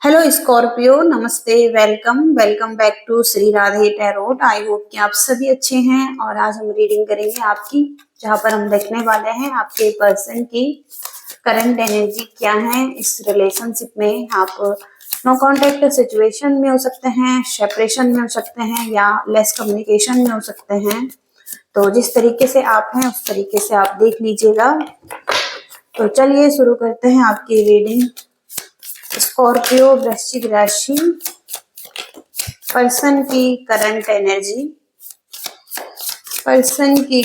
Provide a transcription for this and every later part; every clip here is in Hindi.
हेलो स्कॉर्पियो, नमस्ते। Welcome welcome back to Shri Radhe tarot. I hope कि आप सभी अच्छे हैं। और आज हम रीडिंग करेंगे आपकी, जहां पर हम देखने वाले हैं आपके पर्सन की करंट एनर्जी क्या है इस रिलेशनशिप में। आप नो कांटेक्ट सिचुएशन में हो सकते हैं, सेपरेशन में हो सकते हैं, या लेस कम्युनिकेशन में हो सकते हैं। तो जिस तरीके से आप हैं उस तरीके से आप देख लीजिएगा। तो चलिए शुरू करते हैं आपकी रीडिंग। स्कॉर्पियो वृश्चिक राशि, पर्सन की करंट एनर्जी, पर्सन की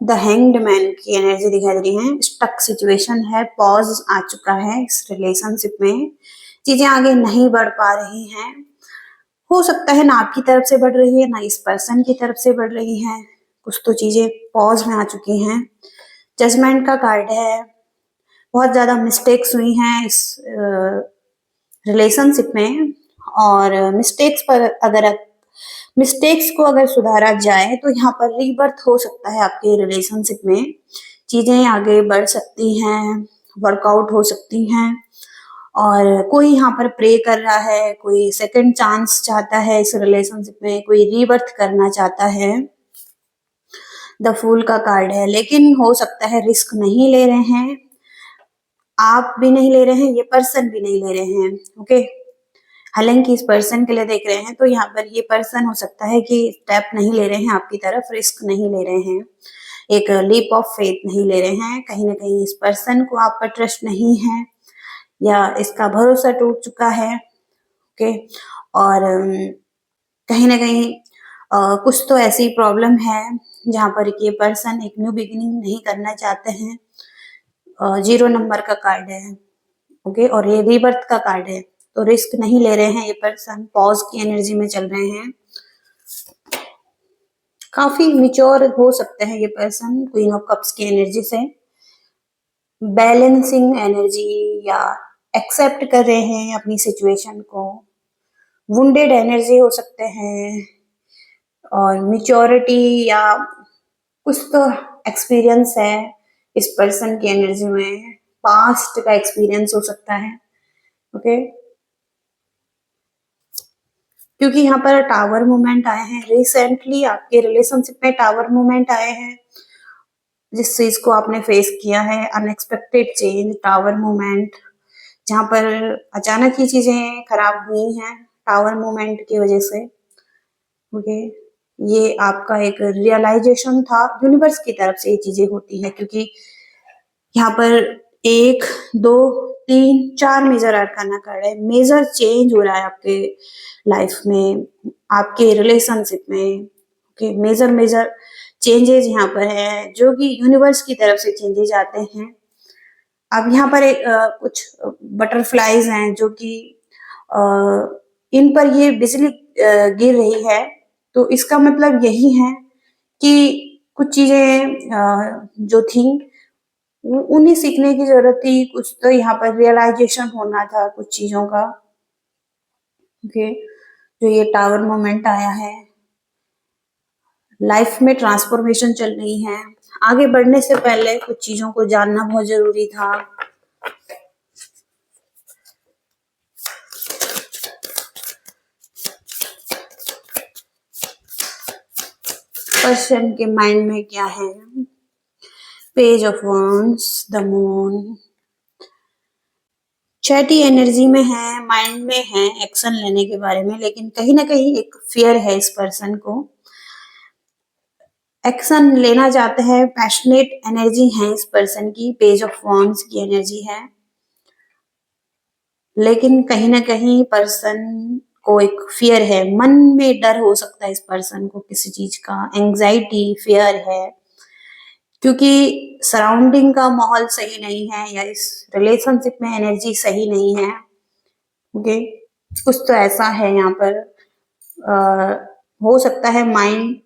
द हैंग्ड मैन की एनर्जी दिखाई दे रही है। स्टक सिचुएशन है, पॉज आ चुका है इस रिलेशनशिप में, चीजें आगे नहीं बढ़ पा रही हैं। हो सकता है ना आपकी तरफ से बढ़ रही है ना इस पर्सन की तरफ से बढ़ रही है। कुछ तो चीजें पॉज में आ चुकी हैं। जजमेंट का कार्ड है। बहुत ज्यादा मिस्टेक्स हुई हैं इस रिलेशनशिप में, और मिस्टेक्स को अगर सुधारा जाए तो यहाँ पर रीबर्थ हो सकता है आपके रिलेशनशिप में। चीजें आगे बढ़ सकती हैं, वर्कआउट हो सकती हैं। और कोई यहाँ पर प्रे कर रहा है, कोई सेकंड चांस चाहता है इस रिलेशनशिप में, कोई रीबर्थ करना चाहता है। द फूल का कार्ड है, लेकिन हो सकता है रिस्क नहीं ले रहे हैं, आप भी नहीं ले रहे हैं, ये पर्सन भी नहीं ले रहे हैं। ओके, हालांकि इस पर्सन के लिए देख रहे हैं तो यहाँ पर ये पर्सन हो सकता है कि स्टेप नहीं ले रहे हैं आपकी तरफ, रिस्क नहीं ले रहे हैं, एक लीप ऑफ फेथ नहीं ले रहे हैं। कहीं ना कहीं इस पर्सन को आप पर ट्रस्ट नहीं है, या इसका भरोसा टूट चुका है। ओके, और कहीं ना कहीं कुछ तो ऐसी प्रॉब्लम है जहाँ पर ये पर्सन एक न्यू बिगिनिंग नहीं करना चाहते हैं। 0 नंबर का कार्ड है। ओके, और ये रीबर्थ का कार्ड है। तो रिस्क नहीं ले रहे हैं ये पर्सन, पॉज की एनर्जी में चल रहे हैं। काफी मिच्योर हो सकते हैं ये पर्सन, क्वीन ऑफ कप्स की एनर्जी से बैलेंसिंग एनर्जी, या एक्सेप्ट कर रहे हैं अपनी सिचुएशन को। वुंडेड एनर्जी हो सकते हैं, और मिच्योरिटी या कुछ तो एक्सपीरियंस है इस पर्सन की एनर्जी में, पास्ट का एक्सपीरियंस हो सकता है। ओके, क्योंकि यहाँ पर टावर मूवमेंट आए हैं, रिसेंटली आपके रिलेशनशिप में टावर मूवमेंट आए हैं। जिस चीज को आपने फेस किया है, अनएक्सपेक्टेड चेंज, टावर मूवमेंट, जहां पर अचानक ही चीजें खराब हुई हैं टावर मूवमेंट की वजह से। ओके, ये आपका एक रियलाइजेशन था, यूनिवर्स की तरफ से ये चीजें होती है, क्योंकि यहाँ पर 1, 2, 3, 4 मेजर आर्काना कार्ड है। मेजर चेंज हो रहा है आपके लाइफ में, आपके रिलेशनशिप में। ओके, मेजर मेजर चेंजेस यहाँ पर है, जो कि यूनिवर्स की तरफ से चेंजेस आते हैं। अब यहाँ पर कुछ बटरफ्लाईज हैं जो कि इन पर ये बिजली गिर रही है। तो इसका मतलब यही है कि कुछ चीजें जो थी उन्हें सीखने की जरूरत थी, कुछ तो यहाँ पर रियलाइजेशन होना था कुछ चीजों का। ओके, जो ये टावर मोमेंट आया है, लाइफ में ट्रांसफॉर्मेशन चल रही है। आगे बढ़ने से पहले कुछ चीजों को जानना बहुत जरूरी था। पर्सन के माइंड में क्या है? Page of wands, the moon, chatty energy में है, माइंड में है एक्शन लेने के बारे में, लेकिन कहीं ना कहीं एक फियर है इस पर्सन को। एक्शन लेना चाहते हैं, पैशनेट एनर्जी है इस पर्सन की, पेज ऑफ वांड्स की एनर्जी है। लेकिन कहीं ना कहीं पर्सन को एक फियर है, मन में डर हो सकता है इस पर्सन को किसी चीज का, एंजाइटी, फियर है, क्योंकि सराउंडिंग का माहौल सही नहीं है, या इस रिलेशनशिप में एनर्जी सही नहीं है। ओके, कुछ तो ऐसा है यहाँ पर। हो सकता है माइंड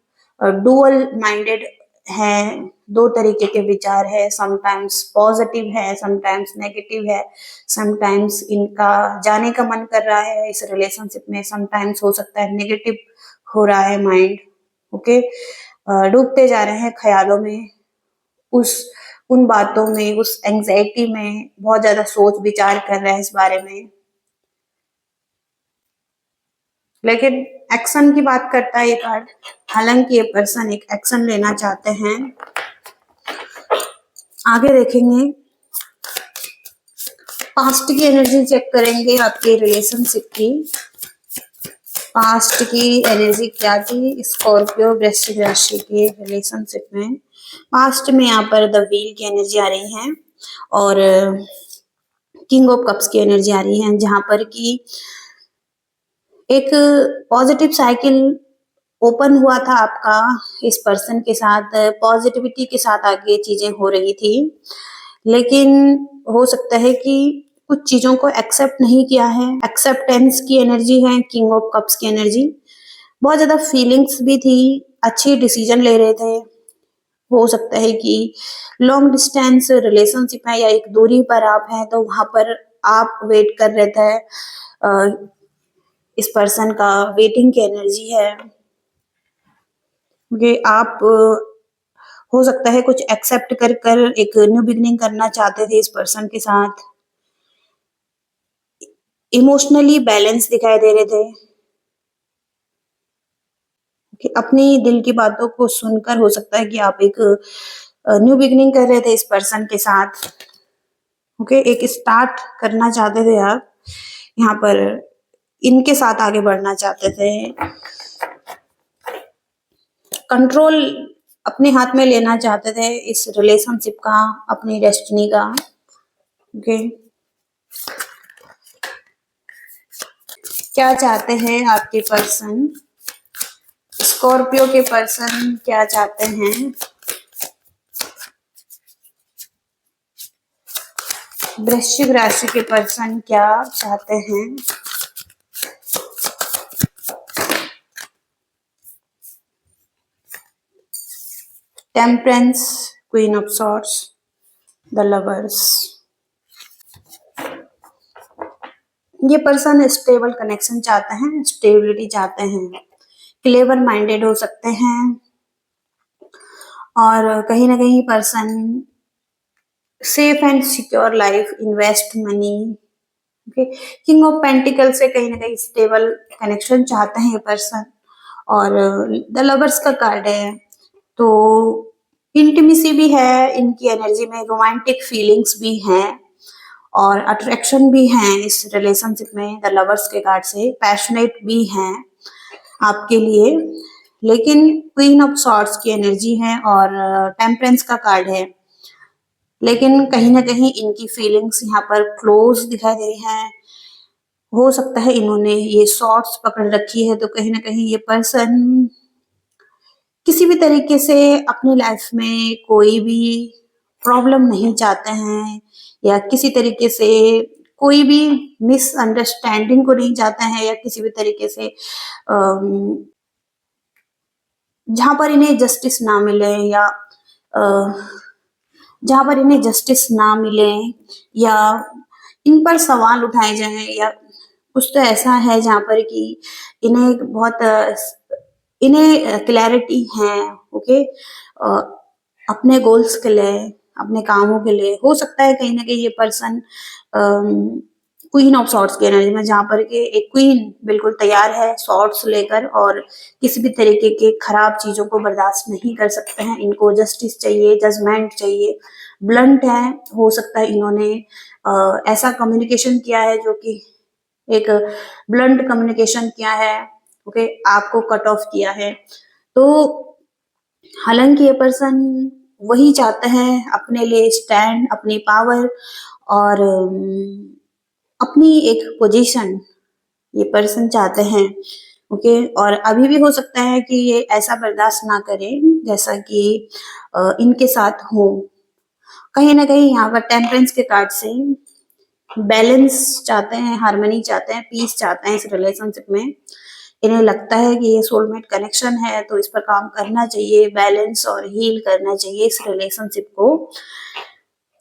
डुअल माइंडेड है, दो तरीके के विचार है, समटाइम्स पॉजिटिव है, समटाइम्स नेगेटिव है, समटाइम्स इनका जाने का मन कर रहा है इस रिलेशनशिप में, समटाइम्स हो सकता है नेगेटिव हो रहा है माइंड। ओके, डूबते जा रहे हैं ख्यालों में, उस उन बातों में, उस एंजाइटी में बहुत ज्यादा सोच विचार कर रहे हैं इस बारे में। लेकिन एक्शन की बात करता है ये कार्ड। हालांकि ये पर्सन एक एक्शन लेना चाहते हैं। आगे देखेंगे, पास्ट की एनर्जी चेक करेंगे आपके रिलेशनशिप की। पास्ट की एनर्जी क्या थी स्कॉर्पियो वृश्चिक राशि के रिलेशनशिप में। पास्ट में यहाँ पर द व्हील की एनर्जी आ रही है और किंग ऑफ कप्स की एनर्जी आ रही है, जहां पर कि एक पॉजिटिव साइकिल ओपन हुआ था आपका इस पर्सन के साथ। पॉजिटिविटी के साथ आगे चीजें हो रही थी, लेकिन हो सकता है कि कुछ चीजों को एक्सेप्ट नहीं किया है। एक्सेप्टेंस की एनर्जी है किंग ऑफ कप्स की एनर्जी। बहुत ज्यादा फीलिंग्स भी थी, अच्छी डिसीजन ले रहे थे। हो सकता है कि लॉन्ग डिस्टेंस रिलेशनशिप है या एक दूरी पर आप हैं, तो वहां पर आप वेट कर रहे थे। इस पर्सन का वेटिंग की एनर्जी है। ये आप हो सकता है कुछ एक्सेप्ट कर कर एक न्यू बिगनिंग करना चाहते थे इस पर्सन के साथ। इमोशनली बैलेंस दिखाई दे रहे थे कि अपनी दिल की बातों को सुनकर हो सकता है कि आप एक न्यू बिगनिंग कर रहे थे इस पर्सन के साथ। ओके, एक स्टार्ट करना चाहते थे आप यहाँ पर, इनके साथ आगे बढ़ना चाहते थे। कंट्रोल अपने हाथ में लेना चाहते थे इस रिलेशनशिप का, अपनी डेस्टिनी का। ओके, क्या चाहते हैं आपके पर्सन? स्कॉर्पियो के पर्सन क्या चाहते हैं? वृश्चिक राशि के पर्सन क्या चाहते हैं? Temperance, queen of swords, the lovers. ये पर्सन स्टेबल कनेक्शन चाहते हैं, स्टेबिलिटी चाहते हैं, क्लेवर माइंडेड हो सकते हैं, और कहीं ना कहीं person safe and secure life, invest money. Okay, king of pentacle से कहीं ना कहीं स्टेबल कनेक्शन चाहते हैं ये पर्सन। और द लवर्स का कार्ड है, तो इंटीमेसी भी है इनकी एनर्जी में, रोमांटिक फीलिंग्स भी हैं और अट्रैक्शन भी है इस रिलेशनशिप में। द लवर्स के कार्ड से पैशनेट भी हैं आपके लिए, लेकिन क्वीन ऑफ सॉर्ड्स की एनर्जी है और टेम्परेंस का कार्ड है। लेकिन कहीं ना कहीं इनकी फीलिंग्स यहाँ पर क्लोज दिखाई दे रही हैं। हो सकता है इन्होंने ये शॉर्ट्स पकड़ रखी है, तो कहीं ना कहीं ये पर्सन किसी भी तरीके से अपनी लाइफ में कोई भी प्रॉब्लम नहीं चाहते हैं, या किसी तरीके से कोई भी मिसअंडरस्टैंडिंग को नहीं चाहते हैं, या किसी भी तरीके से जहां पर इन्हें जस्टिस ना मिले, या जहां पर इन्हें जस्टिस ना मिले, या इन पर सवाल उठाए जाएं, या कुछ तो ऐसा है जहां पर कि इन्हें बहुत इन्हें क्लैरिटी है। ओके, अपने गोल्स के लिए, अपने कामों के लिए। हो सकता है कहीं ना कहीं ये पर्सन क्वीन ऑफ सॉर्ड्स की एनर्जी में, जहां पर के एक क्वीन बिल्कुल तैयार है सॉर्ड्स लेकर, और किसी भी तरीके के खराब चीजों को बर्दाश्त नहीं कर सकते हैं। इनको जस्टिस चाहिए, जजमेंट चाहिए, ब्लंट है। हो सकता है इन्होंने ऐसा कम्युनिकेशन किया है जो कि एक ब्लंट कम्युनिकेशन किया है। ओके, आपको कट ऑफ किया है। तो हालांकि ये पर्सन वही चाहते हैं अपने लिए स्टैंड, अपनी पावर और अपनी एक पोजीशन ये पर्सन चाहते हैं। ओके, और अभी भी हो सकता है कि ये ऐसा बर्दाश्त ना करें जैसा कि इनके साथ हो। कहीं ना कहीं यहाँ पर टेम्परेंस के कार्ड से बैलेंस चाहते हैं, हार्मनी चाहते हैं, पीस चाहते हैं इस रिलेशनशिप में। इन्हें लगता है कि ये सोलमेट कनेक्शन है, तो इस पर काम करना चाहिए, बैलेंस और हील करना चाहिए इस रिलेशनशिप को।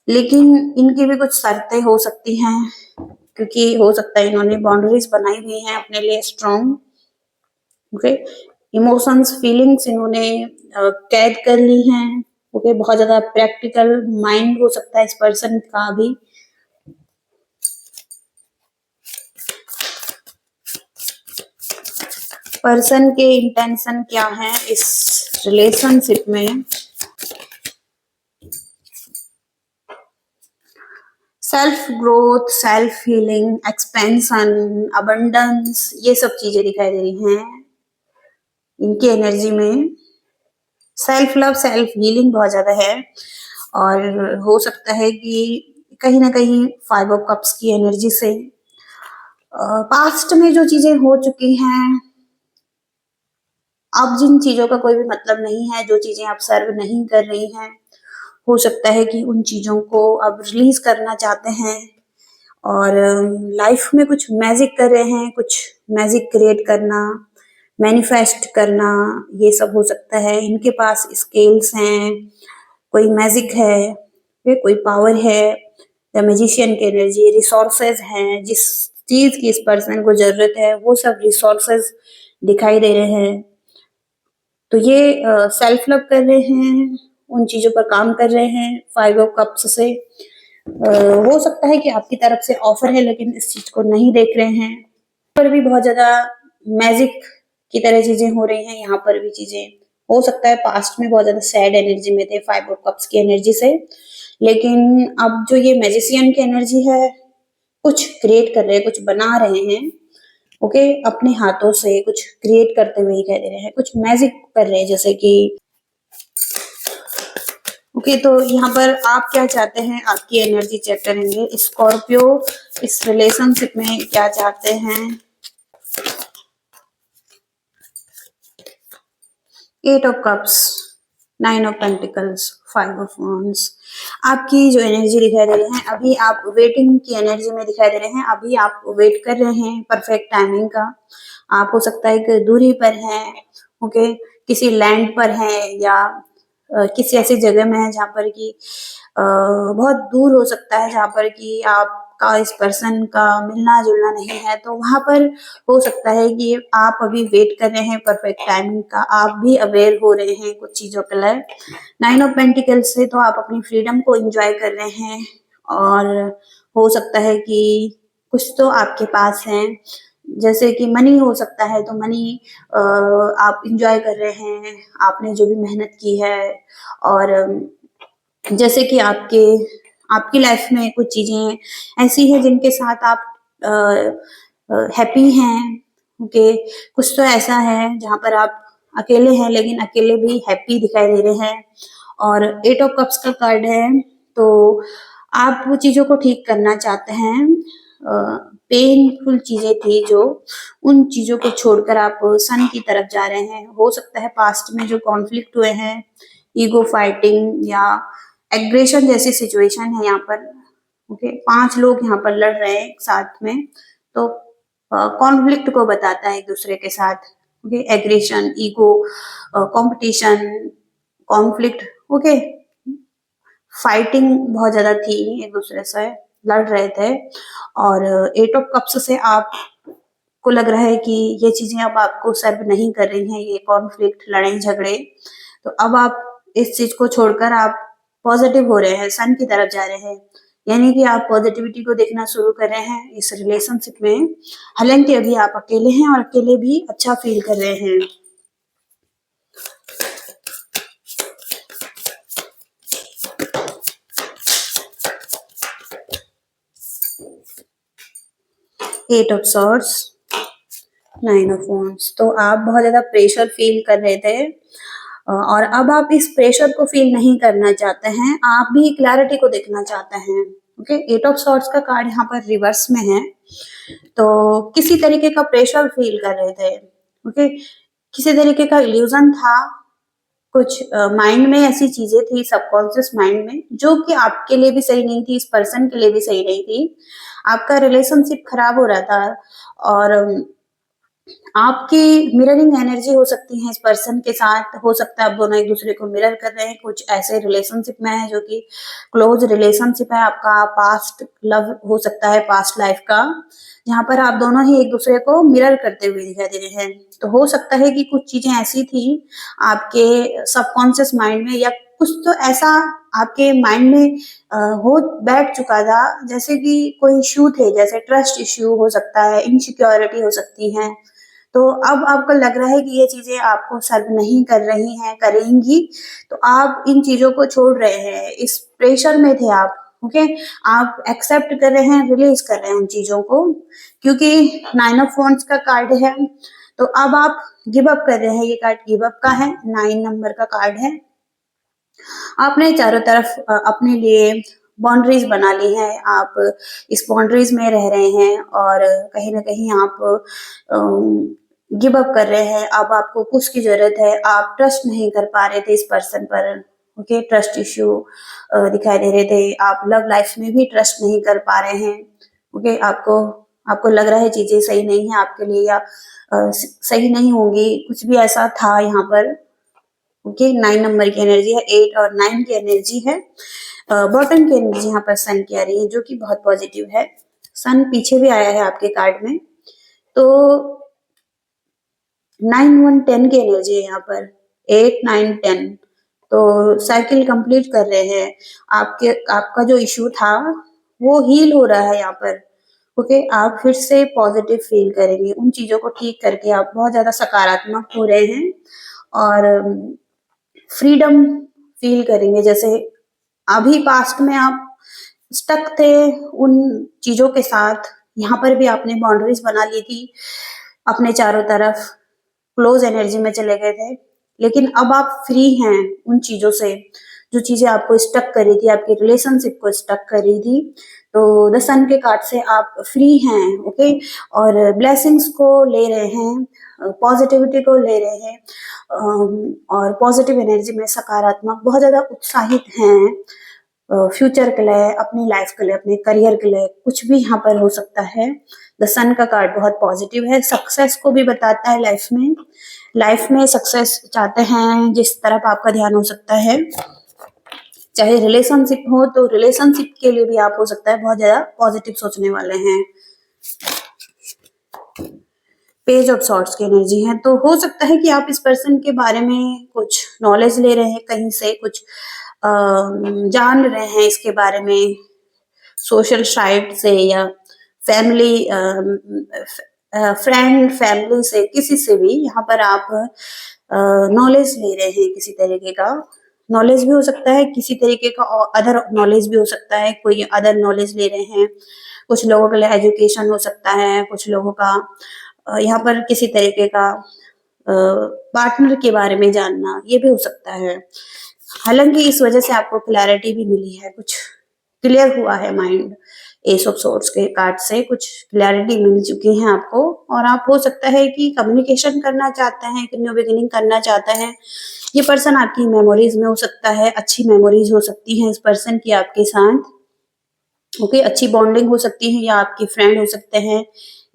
लेकिन इनकी भी कुछ शर्तें हो सकती हैं, क्योंकि हो सकता है इन्होंने बाउंड्रीज बनाई हुई हैं अपने लिए स्ट्रॉन्ग। ओके, इमोशंस, फीलिंग्स इन्होंने कैद कर ली हैं। ओके, बहुत ज्यादा प्रैक्टिकल माइंड हो सकता है इस पर्सन का भी। पर्सन के इंटेंशन क्या है इस रिलेशनशिप में। Self growth, self healing, expansion, abundance, ये सब चीजें दिखाई दे रही हैं इनकी एनर्जी में। सेल्फ लव, सेल्फ हीलिंग बहुत ज्यादा है, और हो सकता है कि कहीं ना कहीं 5 ऑफ कप्स की एनर्जी से पास्ट में जो चीजें हो चुकी हैं, अब जिन चीजों का कोई भी मतलब नहीं है, जो चीजें आप सर्व नहीं कर रही हैं, हो सकता है कि उन चीजों को अब रिलीज करना चाहते हैं और लाइफ में कुछ मैजिक कर रहे हैं, कुछ मैजिक क्रिएट करना, मैनिफेस्ट करना, ये सब हो सकता है। इनके पास स्किल्स हैं, कोई मैजिक है, या कोई पावर है, या मैजिशियन की एनर्जी, रिसोर्सेज हैं, जिस चीज की इस पर्सन को जरूरत है वो सब रिसोर्सेज दिखाई दे रहे हैं। तो ये सेल्फ लव कर रहे हैं, उन चीजों पर काम कर रहे हैं 5 ऑफ कप्स से। हो सकता है कि आपकी तरफ से ऑफर है लेकिन इस चीज को नहीं देख रहे हैं। पर भी बहुत ज्यादा मैजिक की तरह चीजें हो रही हैं, यहाँ पर भी चीजें हो सकता है पास्ट में बहुत ज्यादा सैड एनर्जी में थे 5 ऑफ कप्स की एनर्जी से, लेकिन अब जो ये मैजिशियन की एनर्जी है, कुछ क्रिएट कर रहे हैं, कुछ बना रहे हैं, ओके, अपने हाथों से कुछ क्रिएट करते हुए दिखाई दे रहे हैं, कुछ मैजिक कर रहे हैं, जैसे कि ओके। तो यहाँ पर आप क्या चाहते हैं, आपकी एनर्जी चेक करेंगे। स्कॉर्पियो इस रिलेशनशिप में क्या चाहते हैं। 8 of cups, 9 of pentacles, 5 of wands. आपकी जो एनर्जी दिखाई दे रही है, अभी आप वेटिंग की एनर्जी में दिखाई दे रहे हैं। अभी आप वेट कर रहे हैं परफेक्ट टाइमिंग का। आप हो सकता है कि दूरी पर हैं, ओके, किसी लैंड पर हैं, या किसी ऐसी जगह में है जहाँ पर कि बहुत दूर हो सकता है, जहाँ पर कि आपका इस पर्सन का मिलना जुलना नहीं है। तो वहां पर हो सकता है कि आप अभी वेट कर रहे हैं परफेक्ट टाइमिंग का, आप भी अवेयर हो रहे हैं कुछ चीजों के लिए। 9 ऑफ पेंटिकल्स से तो आप अपनी फ्रीडम को एंजॉय कर रहे हैं, और हो सकता है कि कुछ तो आपके पास है, जैसे कि मनी हो सकता है। तो मनी आप इंजॉय कर रहे हैं, आपने जो भी मेहनत की है, और जैसे कि आपकी लाइफ में कुछ चीजें ऐसी हैं जिनके साथ आप हैप्पी हैं, ओके। कुछ तो ऐसा है जहाँ पर आप अकेले हैं लेकिन अकेले भी हैप्पी दिखाई दे रहे हैं। और 8 ऑफ कप्स का कार्ड है, तो आप वो चीजों को ठीक करना चाहते हैं। पेनफुल चीजें थी जो, उन चीजों को छोड़कर आप सन की तरफ जा रहे हैं। हो सकता है पास्ट में जो कॉन्फ्लिक्ट हुए हैं, ईगो फाइटिंग या एग्रेशन जैसी सिचुएशन है यहाँ पर, ओके। 5 लोग यहाँ पर लड़ रहे हैं साथ में, तो कॉन्फ्लिक्ट को बताता है एक दूसरे के साथ, okay. Aggression, ego, competition, conflict, okay. Fighting बहुत ज्यादा थी, एक दूसरे से लड़ रहे थे। और 8 ऑफ कप्स से आप को लग रहा है कि ये चीजें अब आपको सर्व नहीं कर रही हैं, ये कॉन्फ्लिक्ट, लड़ाई झगड़े। तो अब आप इस चीज को छोड़कर आप पॉजिटिव हो रहे हैं, सन की तरफ जा रहे हैं, यानी कि आप पॉजिटिविटी को देखना शुरू कर रहे हैं इस रिलेशनशिप में। हालांकि अभी आप अकेले हैं और अकेले भी अच्छा फील कर रहे हैं। Eight of swords, 9 of wands. तो आप बहुत ज्यादा प्रेशर फील कर रहे थे, और अब आप इस प्रेशर को फील नहीं करना चाहते हैं, आप भी क्लैरिटी को देखना चाहते हैं, ओके। 8 ऑफ सॉर्ड्स का कार्ड यहाँ पर रिवर्स में है, तो किसी तरीके का प्रेशर फील कर रहे थे, ओके। किसी तरीके का इल्यूजन था, कुछ माइंड में ऐसी चीजें थी सबकॉन्शियस माइंड में, जो कि आपके लिए भी सही नहीं थी, इस पर्सन के लिए भी सही नहीं थी। आपका रिलेशनशिप खराब हो रहा था, और आपकी मिररिंग एनर्जी हो सकती है इस पर्सन के साथ। हो सकता है आप दोनों एक दूसरे को मिरर कर रहे हैं, कुछ ऐसे रिलेशनशिप में है जो कि क्लोज रिलेशनशिप है आपका, पास्ट लव हो सकता है, पास्ट लाइफ का, जहाँ पर आप दोनों ही एक दूसरे को मिरर करते हुए दिखाई दे रहे हैं। तो हो सकता है कि कुछ चीजें ऐसी थी आपके सबकॉन्शियस माइंड में, या कुछ तो ऐसा आपके माइंड में हो बैठ चुका था, जैसे कि कोई इश्यू थे, जैसे ट्रस्ट इश्यू हो सकता है, इनसिक्योरिटी हो सकती है, तो अब आपको लग रहा है कि ये चीजें आपको सर्व नहीं कर रही हैं, करेंगी, तो आप इन चीजों को छोड़ रहे हैं, इस प्रेशर में थे आप। ओके, आप एक्सेप्ट कर रहे हैं, रिलीज कर रहे हैं उन चीजों को, क्योंकि 9 ऑफ वांड्स का कार्ड है। तो अब आप गिव अप कर रहे हैं, ये कार्ड गिव अप का है, 9 नंबर का कार्ड है। आपने चारों तरफ अपने लिए बाउंड्रीज बना ली है, आप इस बाउंड्रीज में रह रहे हैं और कहीं ना कहीं आप गिव अप कर रहे हैं। अब आपको पुश की जरूरत है, आप ट्रस्ट नहीं कर पा रहे थे इस पर्सन पर। ओके, ट्रस्ट इश्यू दिखाई दे रहे थे, आप लव लाइफ में भी ट्रस्ट नहीं कर पा रहे हैं। ओके, आपको आपको लग रहा है चीजें सही नहीं है आपके लिए, या सही नहीं होंगी, कुछ भी ऐसा था यहाँ पर। ओके, 9 नंबर की एनर्जी है, 8 और 9 की एनर्जी है। बॉटम की एनर्जी यहाँ पर सन की आ रही है, जो कि बहुत पॉजिटिव है। सन पीछे भी आया है आपके कार्ड में, तो 9 1 10 की एनर्जी है यहाँ पर, 8 9 10। तो साइकिल कंप्लीट कर रहे हैं, आपका जो इशू था वो हील हो रहा है यहाँ पर। ओके, आप फिर से पॉजिटिव फील करेंगे, उन चीजों को ठीक करके आप बहुत ज्यादा सकारात्मक हो रहे हैं और फ्रीडम फील करेंगे। जैसे अभी पास्ट में आप स्टक थे उन चीजों के साथ, यहाँ पर भी आपने बाउंड्रीज बना ली थी, अपने चारों तरफ क्लोज एनर्जी में चले गए थे, लेकिन अब आप फ्री हैं उन चीजों से, जो चीजें आपको स्टक कर रही थी, आपकी रिलेशनशिप को स्टक कर रही थी। तो द सन के कार्ड से आप फ्री हैं। ओके, और ब्लेसिंग्स को ले रहे हैं, पॉजिटिविटी को ले रहे हैं, और पॉजिटिव एनर्जी में सकारात्मक बहुत ज्यादा उत्साहित हैं फ्यूचर के लिए, अपनी लाइफ के लिए, अपने करियर के लिए, कुछ भी यहाँ पर हो सकता है। द सन का कार्ड बहुत पॉजिटिव है, सक्सेस को भी बताता है। लाइफ में सक्सेस चाहते हैं जिस तरफ आपका ध्यान हो सकता है, चाहे रिलेशनशिप हो, तो रिलेशनशिप के लिए भी आप हो सकता है बहुत ज्यादा पॉजिटिव सोचने वाले हैं। पेज ऑफ सॉर्ट्स की एनर्जी है, तो हो सकता है कि आप इस पर्सन के बारे में कुछ नॉलेज ले रहे हैं, कहीं से कुछ जान रहे हैं इसके बारे में, सोशल साइट से या फैमिली, फ्रेंड फैमिली से, किसी से भी यहाँ पर आप नॉलेज ले रहे हैं, किसी तरीके का नॉलेज भी हो सकता है, किसी तरीके का अदर नॉलेज भी हो सकता है, कोई अदर नॉलेज ले रहे हैं। कुछ लोगों के लिए एजुकेशन हो सकता है, कुछ लोगों का यहाँ पर किसी तरीके का पार्टनर के बारे में जानना, ये भी हो सकता है। हालांकि इस वजह से आपको क्लैरिटी भी मिली है, कुछ क्लियर हुआ है माइंड, एस ऑफ सोर्ड्स के कार्ड से कुछ क्लैरिटी मिल चुकी है आपको, और आप हो सकता है कि कम्युनिकेशन करना चाहते हैं, एक न्यू बिगिनिंग करना चाहते हैं। ये पर्सन आपकी मेमोरीज में हो सकता है, अच्छी मेमोरीज हो सकती हैं इस पर्सन की आपके साथ। ओके, अच्छी बॉन्डिंग हो सकती है, या आपके फ्रेंड हो सकते हैं।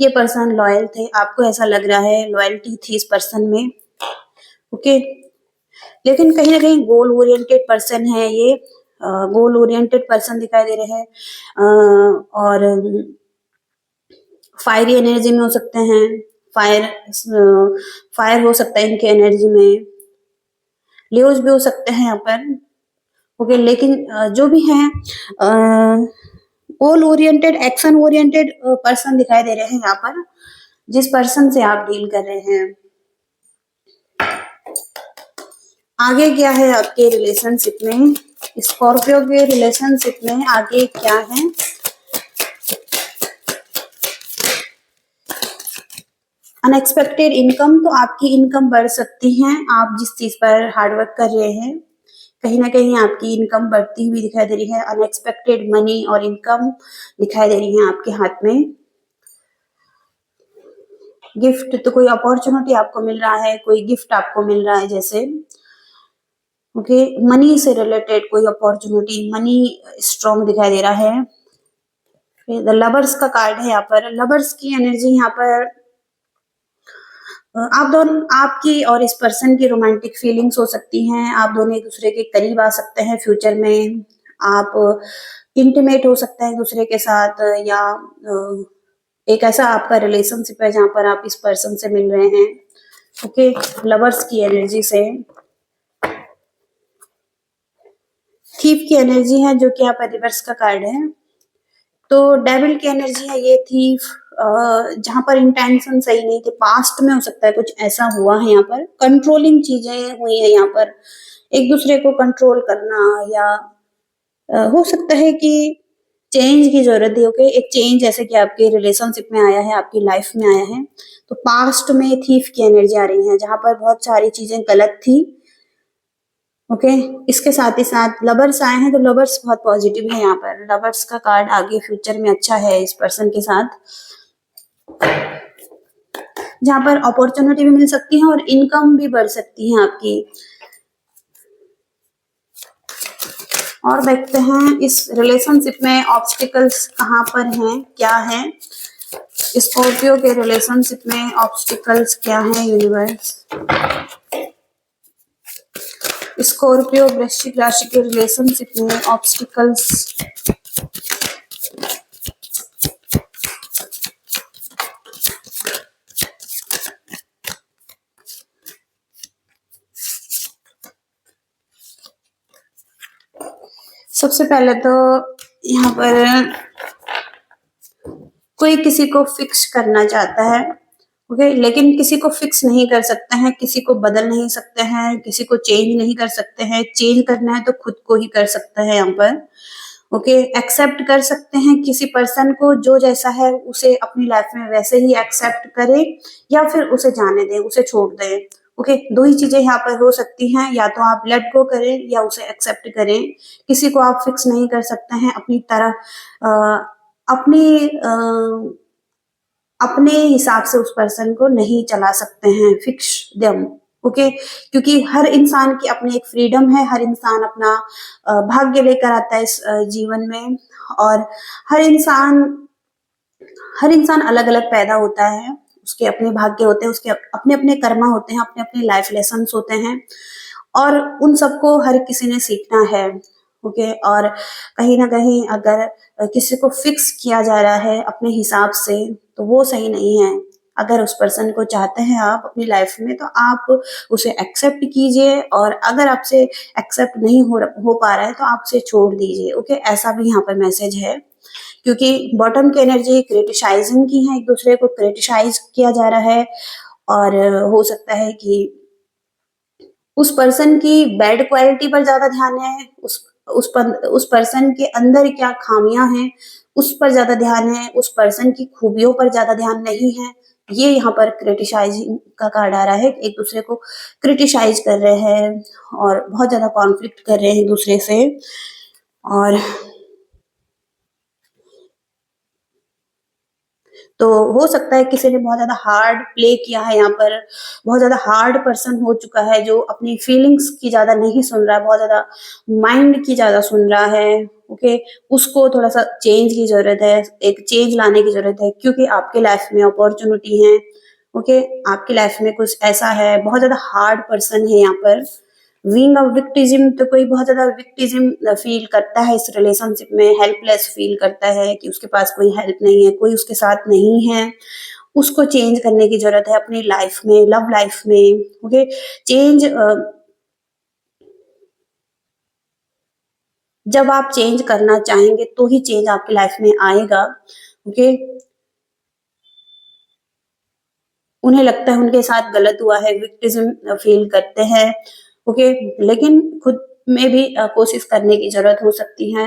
ये पर्सन लॉयल थे, आपको ऐसा लग रहा है लॉयल्टी थी इस पर्सन में। ओके, लेकिन कहीं ना कहीं गोल ओरिएंटेड पर्सन है ये, गोल ओरिएंटेड पर्सन दिखाई दे रहे हैं, और फायरी एनर्जी में हो सकते हैं, फायर फायर हो सकता है इनके एनर्जी में, लियोज भी हो सकते हैं यहाँ पर। ओके, लेकिन जो भी है goal oriented, action oriented person दिखाई दे रहे हैं यहाँ पर, जिस पर्सन से आप डील कर रहे हैं। आगे क्या है आपके रिलेशनशिप में, स्कॉर्पियो के रिलेशनशिप में आगे क्या है? अनएक्सपेक्टेड इनकम, तो आपकी इनकम बढ़ सकती है, आप जिस चीज पर हार्डवर्क कर रहे हैं, कहीं ना कहीं आपकी इनकम बढ़ती हुई दिखाई दे रही है। अनएक्सपेक्टेड मनी और इनकम दिखाई दे रही है आपके हाथ में। गिफ्ट, तो कोई अपॉर्चुनिटी आपको मिल रहा है, कोई गिफ्ट आपको मिल रहा है जैसे। ओके, मनी से रिलेटेड कोई अपॉर्चुनिटी, मनी स्ट्रॉन्ग दिखाई दे रहा है। द लवर्स का कार्ड है यहाँ पर, लवर्स की एनर्जी यहाँ पर, आप दोनों, आपकी और इस पर्सन की रोमांटिक फीलिंग्स हो सकती हैं, आप दोनों एक दूसरे के करीब आ सकते हैं फ्यूचर में, आप इंटीमेट हो सकते हैं एक दूसरे के साथ, या एक ऐसा आपका रिलेशनशिप है जहां पर आप इस पर्सन से मिल रहे हैं। ओके, लवर्स की एनर्जी से थीफ की एनर्जी है, जो कि यहाँ पर रिवर्स का कार्ड है। तो डेविल की एनर्जी है ये थी, जहाँ पर इंटेंशन सही नहीं थे, पास्ट में हो सकता है कुछ ऐसा हुआ है, यहाँ पर कंट्रोलिंग चीजें हुई है, यहाँ पर एक दूसरे को कंट्रोल करना, या हो सकता है कि चेंज की जरूरत है। ओके, एक चेंज जैसे कि आपके रिलेशनशिप में आया है, आपकी लाइफ में आया है, तो पास्ट में थीफ की एनर्जी आ रही है, जहां पर बहुत सारी चीजें गलत थी। ओके, इसके साथ ही साथ लवर्स आए हैं, तो लवर्स बहुत पॉजिटिव है, यहाँ पर लवर्स का कार्ड आगे फ्यूचर में अच्छा है इस पर्सन के साथ, जहां पर अपॉर्चुनिटी भी मिल सकती है और इनकम भी बढ़ सकती है आपकी। और देखते हैं इस रिलेशनशिप में ऑब्स्टिकल्स कहाँ पर हैं, क्या है स्कॉर्पियो के रिलेशनशिप में ऑब्स्टिकल्स क्या है यूनिवर्स। स्कॉर्पियो वृश्चिक राशि के रिलेशनशिप में ऑब्स्टिकल्स। सबसे पहले तो यहाँ पर कोई किसी को फिक्स करना चाहता है, ओके, लेकिन किसी को फिक्स नहीं कर सकते हैं, किसी को बदल नहीं सकते हैं, किसी को चेंज नहीं कर सकते हैं। चेंज करना है तो खुद को ही कर सकते हैं यहाँ पर। ओके, एक्सेप्ट कर सकते हैं किसी पर्सन को, जो जैसा है उसे अपनी लाइफ में वैसे ही एक्सेप्ट करें, या फिर उसे जाने दें, उसे छोड़ दें। ओके, दो ही चीजें यहाँ पर हो सकती हैं, या तो आप लेट गो करें या उसे एक्सेप्ट करें। किसी को आप फिक्स नहीं कर सकते हैं अपनी तरह, अपनी अपने हिसाब से उस पर्सन को नहीं चला सकते हैं, फिक्स देम। ओके, क्योंकि हर इंसान की अपनी एक फ्रीडम है, हर इंसान अपना भाग्य लेकर आता है इस जीवन में, और हर इंसान हर इंसान अलग अलग पैदा होता है, उसके अपने भाग्य होते हैं, उसके अपने अपने कर्मा होते हैं, अपने अपने लाइफ लेसन होते हैं, और उन सबको हर किसी ने सीखना है। ओके, और कहीं ना कहीं अगर किसी को फिक्स किया जा रहा है अपने हिसाब से, तो वो सही नहीं है। अगर उस पर्सन को चाहते हैं आप अपनी लाइफ में, तो आप उसे एक्सेप्ट कीजिए, और अगर आपसे एक्सेप्ट नहीं हो पा रहा है तो आप उसे छोड़ दीजिए। ओके, ऐसा भी यहाँ पर मैसेज है, क्योंकि बॉटम की एनर्जी क्रिटिसाइजिंग की है, एक दूसरे को क्रिटिसाइज किया जा रहा है, और हो सकता है कि उस पर्सन की बैड क्वालिटी पर ज्यादा ध्यान है, उस पर्सन के अंदर क्या खामियां हैं उस पर ज्यादा ध्यान है, उस पर्सन की खूबियों पर ज्यादा ध्यान नहीं है। ये यहाँ पर क्रिटिसाइजिंग का कार्ड आ रहा है, एक दूसरे को क्रिटिसाइज कर रहे हैं और बहुत ज्यादा कॉन्फ्लिक्ट कर रहे हैं एक दूसरे से। और तो हो सकता है किसी ने बहुत ज्यादा हार्ड प्ले किया है, यहाँ पर बहुत ज्यादा हार्ड पर्सन हो चुका है, जो अपनी फीलिंग्स की ज्यादा नहीं सुन रहा है, बहुत ज्यादा माइंड की ज्यादा सुन रहा है। ओके, उसको थोड़ा सा चेंज की जरूरत है, एक चेंज लाने की जरूरत है, क्योंकि आपके लाइफ में अपॉर्चुनिटी है। ओके, आपकी लाइफ में कुछ ऐसा है, बहुत ज्यादा हार्ड पर्सन है यहाँ पर। बीइंग अ विक्टिज्म, तो कोई बहुत ज्यादा विक्टिज्म फील करता है इस रिलेशनशिप में, हेल्पलेस फील करता है कि उसके पास कोई हेल्प नहीं है, कोई उसके साथ नहीं है। उसको चेंज करने की जरूरत है अपनी लाइफ में, लव लाइफ में। ओके, चेंज जब आप चेंज करना चाहेंगे तो ही चेंज आपकी लाइफ में आएगा। ओके, उन्हें लगता है उनके साथ गलत हुआ है, विक्टिज्म फील करते हैं। ओके, लेकिन खुद में भी कोशिश करने की जरूरत हो सकती है,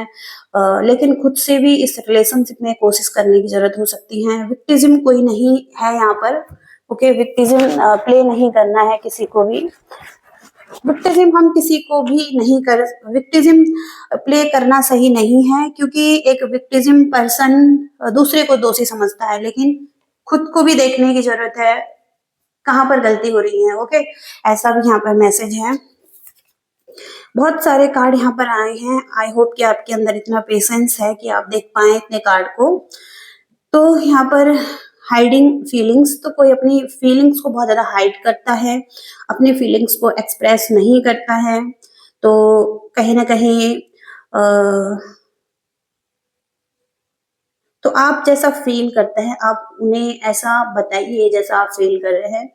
लेकिन खुद से भी इस रिलेशनशिप में कोशिश करने की जरूरत हो सकती है। विक्टिज्म कोई नहीं है यहाँ पर। ओके, विक्टिज्म प्ले नहीं करना है किसी को भी। विक्टिज्म हम किसी को भी नहीं कर विक्टिज्म प्ले करना सही नहीं है, क्योंकि एक विक्टिज्म पर्सन दूसरे को दोषी समझता है, लेकिन खुद को भी देखने की जरूरत है कहाँ पर गलती हो रही है। ओके, ऐसा भी यहाँ पर मैसेज है। बहुत सारे कार्ड यहाँ पर आए हैं, आई होप कि आपके अंदर इतना पेशेंस है कि आप देख पाए इतने कार्ड को। तो यहाँ पर हाइडिंग फीलिंग्स, तो कोई अपनी फीलिंग्स को बहुत ज्यादा हाइड करता है, अपनी फीलिंग्स को एक्सप्रेस नहीं करता है, तो कहीं ना कहीं तो आप जैसा फील करते हैं आप उन्हें ऐसा बताइए जैसा आप फील कर रहे हैं,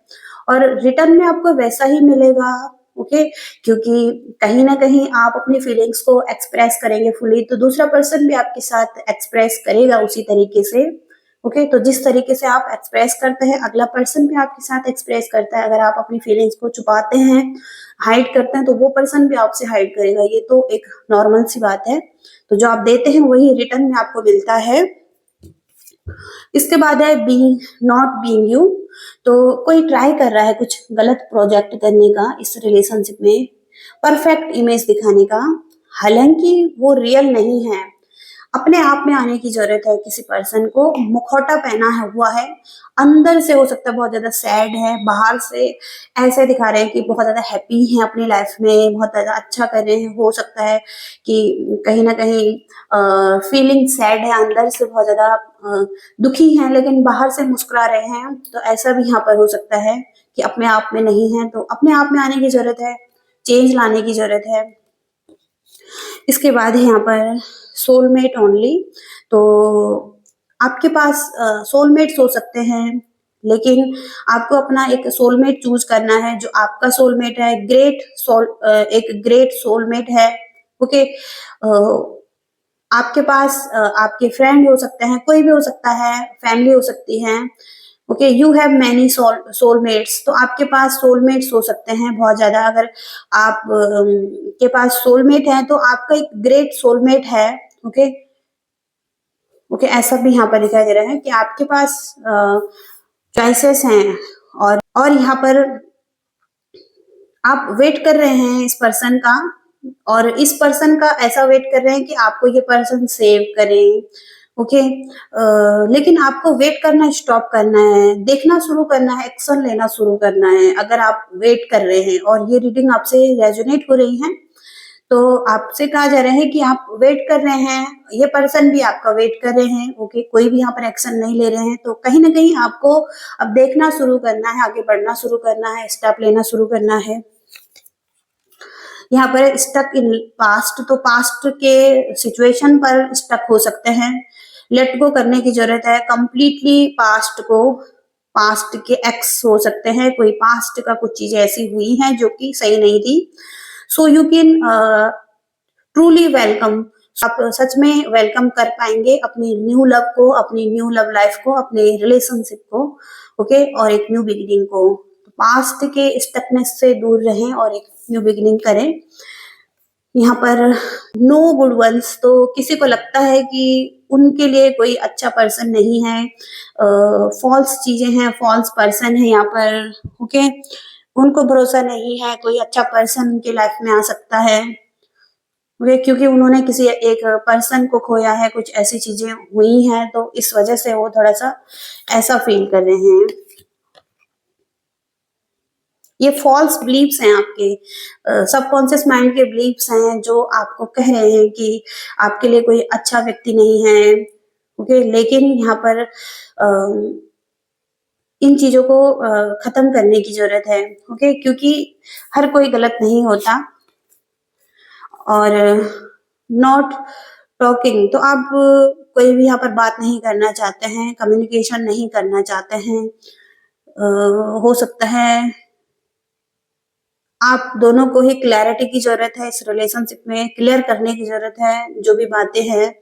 और रिटर्न में आपको वैसा ही मिलेगा। ओके, क्योंकि कहीं ना कहीं आप अपनी फीलिंग्स को एक्सप्रेस करेंगे फुली, तो दूसरा पर्सन भी आपके साथ एक्सप्रेस करेगा उसी तरीके से। ओके, तो जिस तरीके से आप एक्सप्रेस करते हैं, अगला पर्सन भी आपके साथ एक्सप्रेस करता है। अगर आप अपनी फीलिंग्स को छुपाते हैं, हाइड करते हैं, तो वो पर्सन भी आपसे हाइड करेगा। ये तो एक नॉर्मल सी बात है। तो जो आप देते हैं वही रिटर्न में आपको मिलता है। इसके बाद है बीइंग नॉट बीइंग यू। तो कोई ट्राई कर रहा है कुछ गलत प्रोजेक्ट करने का इस रिलेशनशिप में, परफेक्ट इमेज दिखाने का, हालांकि वो रियल नहीं है। अपने आप में आने की जरूरत है। किसी पर्सन को मुखौटा पहना है हुआ है, अंदर से हो सकता है बहुत ज्यादा सैड है, बाहर से ऐसे दिखा रहे हैं कि बहुत ज्यादा हैप्पी हैं अपनी लाइफ में, बहुत ज्यादा अच्छा कर रहे हैं। हो सकता है कि कहीं ना कहीं फीलिंग सैड है, अंदर से बहुत ज्यादा दुखी हैं, लेकिन बाहर से मुस्कुरा रहे हैं। तो ऐसा भी यहाँ पर हो सकता है कि अपने आप में नहीं है। तो अपने आप में आने की जरूरत है, चेंज लाने की जरूरत है। इसके बाद है यहाँ पर सोलमेट ओनली। तो आपके पास सोलमेट्स हो सकते हैं, लेकिन आपको अपना एक सोलमेट चूज करना है जो आपका सोलमेट है, एक ग्रेट सोलमेट है। ओके, आपके पास आपके फ्रेंड हो सकते हैं, कोई भी हो सकता है, फैमिली हो सकती है। Okay, you have many soulmates. तो आपके पास सोलमेट्स हो सकते हैं बहुत ज्यादा। अगर आप के पास सोलमेट है तो आपका एक ग्रेट सोलमेट है। ओके, ओके, ऐसा भी यहाँ पर दिखाई दे रहा है कि आपके पास चॉइसेस हैं। और यहाँ पर आप वेट कर रहे हैं इस पर्सन का, और इस पर्सन का ऐसा वेट कर रहे हैं कि आपको ये पर्सन सेव करे। ओके, लेकिन आपको वेट करना स्टॉप करना है, देखना शुरू करना है, एक्शन लेना शुरू करना है। अगर आप वेट कर रहे हैं और ये रीडिंग आपसे रेजोनेट हो रही है, तो आपसे कहा जा रहा है कि आप वेट कर रहे हैं, ये पर्सन भी आपका वेट कर रहे हैं। ओके, कोई भी यहाँ पर एक्शन नहीं ले रहे हैं। तो कहीं ना कहीं आपको अब देखना शुरू करना है, आगे बढ़ना शुरू करना है, स्टेप लेना शुरू करना है। यहाँ पर स्टक इन पास्ट, तो पास्ट के सिचुएशन पर स्टक हो सकते हैं। लेट गो करने की जरूरत है कंप्लीटली पास्ट को। पास्ट के एक्स हो सकते हैं, कोई पास्ट का कुछ चीजें ऐसी हुई हैं जो कि सही नहीं थी। So you can truly welcome. आप सच में वेलकम कर पाएंगे अपनी न्यू लव को, अपनी न्यू लव लाइफ को, अपने रिलेशनशिप को। ओके, और एक न्यू बिगिनिंग को। पास्ट के स्टकनेस से दूर रहें और एक न्यू बिगिनिंग करें। यहाँ पर नो गुड वंस, तो किसी को लगता है कि उनके लिए कोई अच्छा पर्सन नहीं है, फॉल्स चीजें हैं, फॉल्स पर्सन है यहाँ पर। ओके, उनको भरोसा नहीं है कोई अच्छा पर्सन उनकी लाइफ में आ सकता है। वे क्योंकि उन्होंने किसी एक पर्सन को खोया है, कुछ ऐसी चीजें हुई हैं, तो इस वजह से वो थोड़ा सा ऐसा फील कर रहे हैं। ये फॉल्स बिलीव्स हैं, आपके सबकॉन्शियस माइंड के बिलीव्स हैं जो आपको कह रहे हैं कि आपके लिए कोई अच्छा व्यक्ति नहीं है। ओके, लेकिन यहाँ पर इन चीजों को खत्म करने की जरूरत है। ओके, क्योंकि हर कोई गलत नहीं होता। और नॉट टॉकिंग, तो आप कोई भी यहाँ पर बात नहीं करना चाहते हैं, कम्युनिकेशन नहीं करना चाहते हैं। हो सकता है आप दोनों को ही क्लैरिटी की जरूरत है, इस रिलेशनशिप में क्लियर करने की जरूरत है। जो भी बातें हैं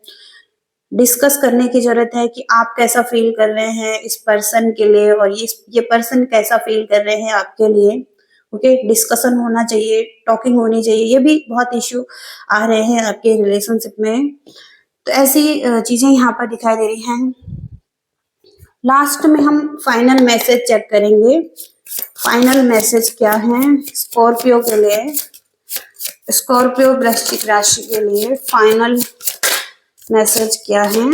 डिस्कस करने की जरूरत है कि आप कैसा फील कर रहे हैं इस पर्सन के लिए, और ये पर्सन कैसा फील कर रहे हैं आपके लिए। ओके, डिस्कशन होना चाहिए, टॉकिंग होनी चाहिए। ये भी बहुत इश्यू आ रहे हैं आपके रिलेशनशिप में। तो ऐसी चीजें यहाँ पर दिखाई दे रही हैं। लास्ट में हम फाइनल मैसेज चेक करेंगे। फाइनल मैसेज क्या है स्कॉर्पियो के लिए, स्कॉर्पियो वृश्चिक राशि के लिए फाइनल मैसेज क्या है।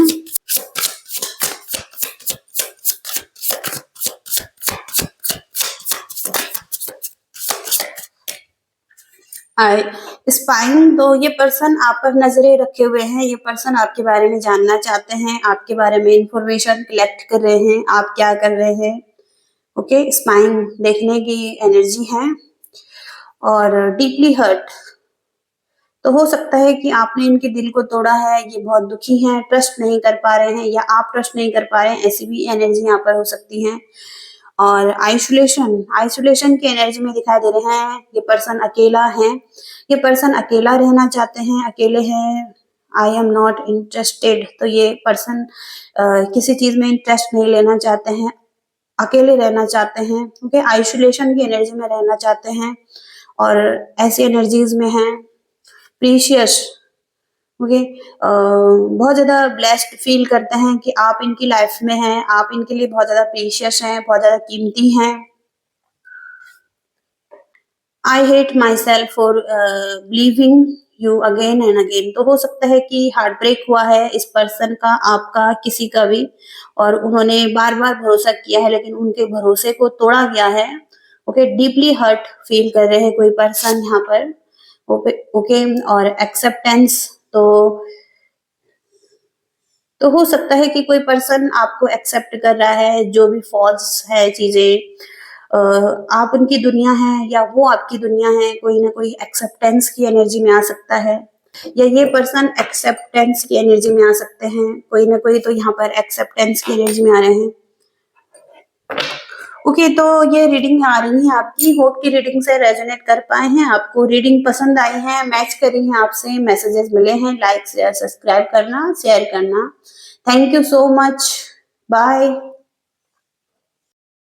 आई स्पाइन, तो ये पर्सन आप पर नजरें रखे हुए हैं। ये पर्सन आपके बारे में जानना चाहते हैं, आपके बारे में इंफॉर्मेशन कलेक्ट कर रहे हैं, आप क्या कर रहे हैं। ओके, स्पाइन देखने की एनर्जी है। और डीपली हर्ट, तो हो सकता है कि आपने इनके दिल को तोड़ा है, ये बहुत दुखी हैं, ट्रस्ट नहीं कर पा रहे हैं, या आप ट्रस्ट नहीं कर पा रहे हैं, ऐसी भी एनर्जी यहाँ पर हो सकती है। और आइसोलेशन, आइसोलेशन की एनर्जी में दिखाई दे रहे हैं ये पर्सन अकेला है, ये पर्सन अकेला रहना चाहते हैं, अकेले हैं, आई एम नॉट इंटरेस्टेड, तो ये पर्सन किसी चीज में इंटरेस्ट नहीं लेना चाहते हैं, अकेले रहना चाहते हैं, ओके, आइसोलेशन की एनर्जी में रहना चाहते हैं और ऐसी एनर्जीज में हैं प्रीशियस, ओके, बहुत ज्यादा ब्लेस्ड फील करते हैं कि आप इनकी लाइफ में हैं, आप इनके लिए बहुत ज्यादा प्रीशियस हैं, बहुत ज्यादा कीमती हैं। I hate my self for believing you again and again, तो हो सकता है कि हार्ट ब्रेक हुआ है इस पर्सन का, आपका, किसी का भी, और उन्होंने बार बार भरोसा किया है लेकिन उनके भरोसे को तोड़ा गया है, ओके, डीपली हर्ट फील कर रहे हैं कोई पर्सन यहाँ पर, ओके, ओके, और एक्सेप्टेंस, तो हो सकता है कि कोई पर्सन आपको एक्सेप्ट कर रहा है, जो भी फॉल्स है चीजें, आप उनकी दुनिया है या वो आपकी दुनिया है, कोई ना कोई एक्सेप्टेंस की एनर्जी में आ सकता है, या ये पर्सन एक्सेप्टेंस की एनर्जी में आ सकते हैं, कोई ना कोई तो यहाँ पर एक्सेप्टेंस की एनर्जी में आ रहे हैं। ओके, तो ये रीडिंग आ रही है आपकी, होप की रीडिंग से रेजोनेट कर पाए हैं, आपको रीडिंग पसंद आई है, मैच करी है आपसे, मैसेजेस मिले हैं, लाइक शेयर सब्सक्राइब करना, शेयर करना। Thank you so much, bye.